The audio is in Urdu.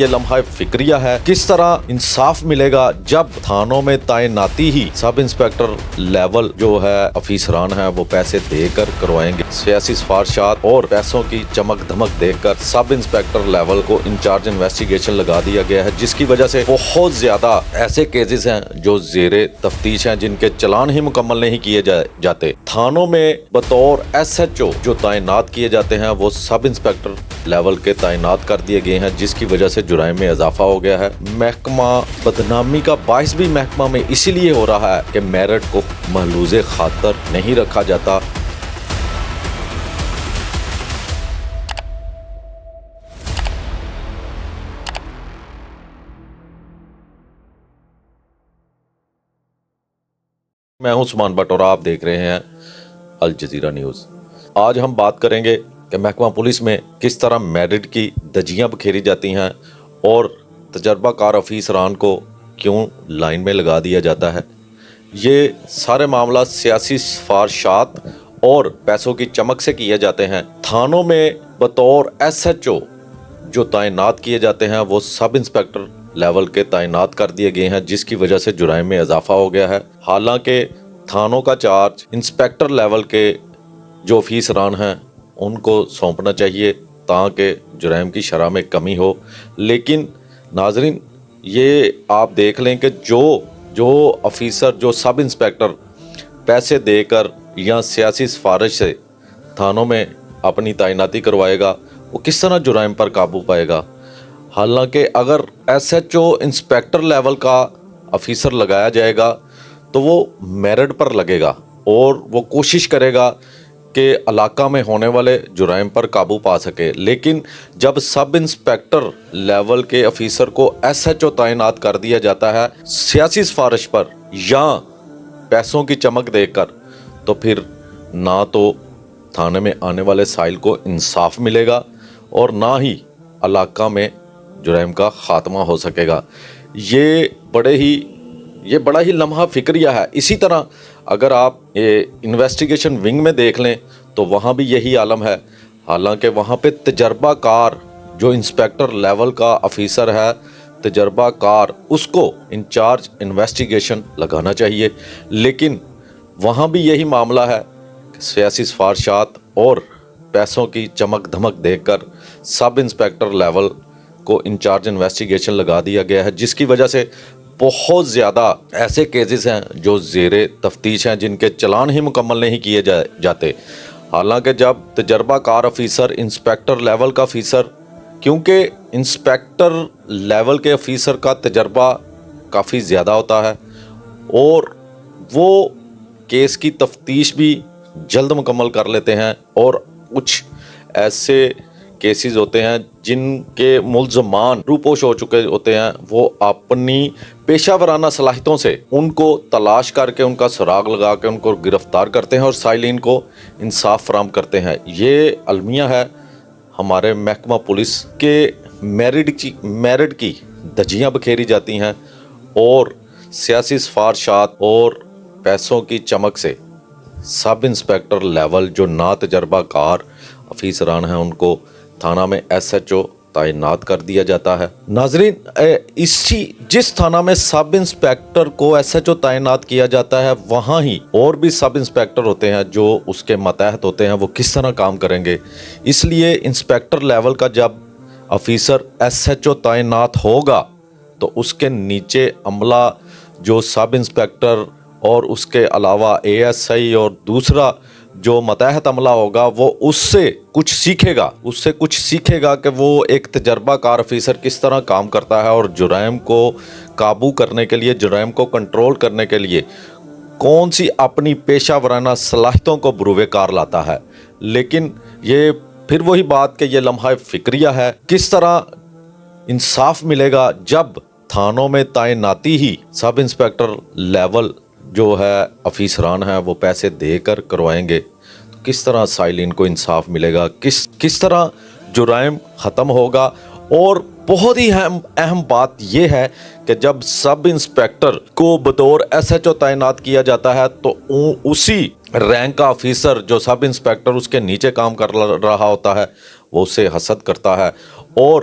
یہ لمحہ فکریہ ہے، کس طرح انصاف ملے گا جب تھانوں میں تعیناتی ہی سب انسپیکٹر لیول جو ہے افیسران ہیں وہ پیسے دے کر کروائیں گے۔ سیاسی سفارشات اور پیسوں کی چمک دھمک دیکھ کر سب انسپیکٹر لیول کو انچارج انویسٹیگیشن لگا دیا گیا ہے، جس کی وجہ سے بہت زیادہ ایسے کیسز ہیں جو زیر تفتیش ہیں، جن کے چلان ہی مکمل نہیں کیے جاتے۔ تھانوں میں بطور ایس ایچ او جو تعینات کیے جاتے ہیں وہ سب انسپیکٹر لیول کے تعینات کر دیے گئے ہیں، جس کی وجہ سے جرائم میں اضافہ ہو گیا ہے۔ محکمہ بدنامی کا باعث بھی محکمہ میں اسی لیے ہو رہا ہے کہ میرٹ کو محلوظ خاطر نہیں رکھا جاتا۔ میں ہوں عثمان بٹ اور آپ دیکھ رہے ہیں الجزیرہ نیوز۔ آج ہم بات کریں گے کہ محکمہ پولیس میں کس طرح میرٹ کی دھجیاں بکھیری جاتی ہیں اور تجربہ کار افیسران کو کیوں لائن میں لگا دیا جاتا ہے۔ یہ سارے معاملات سیاسی سفارشات اور پیسوں کی چمک سے کیے جاتے ہیں۔ تھانوں میں بطور ایس ایچ او جو تعینات کیے جاتے ہیں وہ سب انسپیکٹر لیول کے تعینات کر دیے گئے ہیں، جس کی وجہ سے جرائم میں اضافہ ہو گیا ہے۔ حالانکہ تھانوں کا چارج انسپیکٹر لیول کے جو افیسران ہیں ان کو سونپنا چاہیے تاکہ جرائم کی شرح میں کمی ہو، لیکن ناظرین یہ آپ دیکھ لیں کہ جو افیسر جو سب انسپیکٹر پیسے دے کر یا سیاسی سفارش سے تھانوں میں اپنی تعیناتی کروائے گا وہ کس طرح جرائم پر قابو پائے گا۔ حالانکہ اگر S H O inspector level کا افیسر لگایا جائے گا تو وہ میرٹ پر لگے گا اور وہ کوشش کرے گا کہ علاقہ میں ہونے والے جرائم پر قابو پا سکے، لیکن جب سب انسپیکٹر لیول کے افیسر کو ایس ایچ او تعینات کر دیا جاتا ہے سیاسی سفارش پر یا پیسوں کی چمک دیکھ کر، تو پھر نہ تو تھانے میں آنے والے سائل کو انصاف ملے گا اور نہ ہی علاقہ میں جرائم کا خاتمہ ہو سکے گا۔ یہ بڑا ہی لمحہ فکریہ ہے۔ اسی طرح اگر آپ انویسٹیگیشن ونگ میں دیکھ لیں تو وہاں بھی یہی عالم ہے۔ حالانکہ وہاں پہ تجربہ کار جو انسپیکٹر لیول کا افیسر ہے، تجربہ کار، اس کو انچارج انویسٹیگیشن لگانا چاہیے، لیکن وہاں بھی یہی معاملہ ہے کہ سیاسی سفارشات اور پیسوں کی چمک دھمک دیکھ کر سب انسپیکٹر لیول کو انچارج انویسٹیگیشن لگا دیا گیا ہے، جس کی وجہ سے بہت زیادہ ایسے کیسز ہیں جو زیر تفتیش ہیں، جن کے چلان ہی مکمل نہیں کیے جاتے۔ حالانکہ جب تجربہ کار افیسر انسپیکٹر لیول کا افیسر، کیونکہ انسپیکٹر لیول کے افیسر کا تجربہ کافی زیادہ ہوتا ہے اور وہ کیس کی تفتیش بھی جلد مکمل کر لیتے ہیں، اور کچھ ایسے کیسز ہوتے ہیں جن کے ملزمان روپوش ہو چکے ہوتے ہیں، وہ اپنی پیشہ ورانہ صلاحیتوں سے ان کو تلاش کر کے ان کا سراغ لگا کے ان کو گرفتار کرتے ہیں اور سائلین کو انصاف فراہم کرتے ہیں۔ یہ المیہ ہے ہمارے محکمہ پولیس کے میرٹ کی دھجیاں بکھیری جاتی ہیں اور سیاسی سفارشات اور پیسوں کی چمک سے سب انسپیکٹر لیول جو نا تجربہ کار افیسران ہیں ان کو تھانہ میں ایس ایچ او تعینات کر دیا جاتا ہے۔ ناظرین جس تھانہ میں سب انسپیکٹر کو ایس ایچ او تعینات کیا جاتا ہے وہاں ہی اور بھی سب انسپیکٹر ہوتے ہیں جو اس کے ماتحت ہوتے ہیں، وہ کس طرح کام کریں گے۔ اس لیے انسپیکٹر لیول کا جب افیسر ایس ایچ او تعینات ہوگا تو اس کے نیچے عملہ جو سب انسپیکٹر اور اس کے علاوہ اے ایس آئی اور دوسرا جو ماتحت عملہ ہوگا وہ اس سے کچھ سیکھے گا کہ وہ ایک تجربہ کار افیسر کس طرح کام کرتا ہے اور جرائم کو قابو کرنے کے لیے، جرائم کو کنٹرول کرنے کے لیے کون سی اپنی پیشہ ورانہ صلاحیتوں کو بروئے کار لاتا ہے۔ لیکن یہ پھر وہی بات کہ یہ لمحہ فکریہ ہے، کس طرح انصاف ملے گا جب تھانوں میں تعیناتی ہی سب انسپیکٹر لیول جو ہے افیسران ہیں وہ پیسے دے کر کروائیں گے، تو کس طرح سائلین کو انصاف ملے گا، کس طرح جرائم ختم ہوگا۔ اور بہت ہی اہم بات یہ ہے کہ جب سب انسپیکٹر کو بطور ایس ایچ او تعینات کیا جاتا ہے تو اسی رینک کا افیسر جو سب انسپیکٹر اس کے نیچے کام کر رہا ہوتا ہے وہ اسے حسد کرتا ہے اور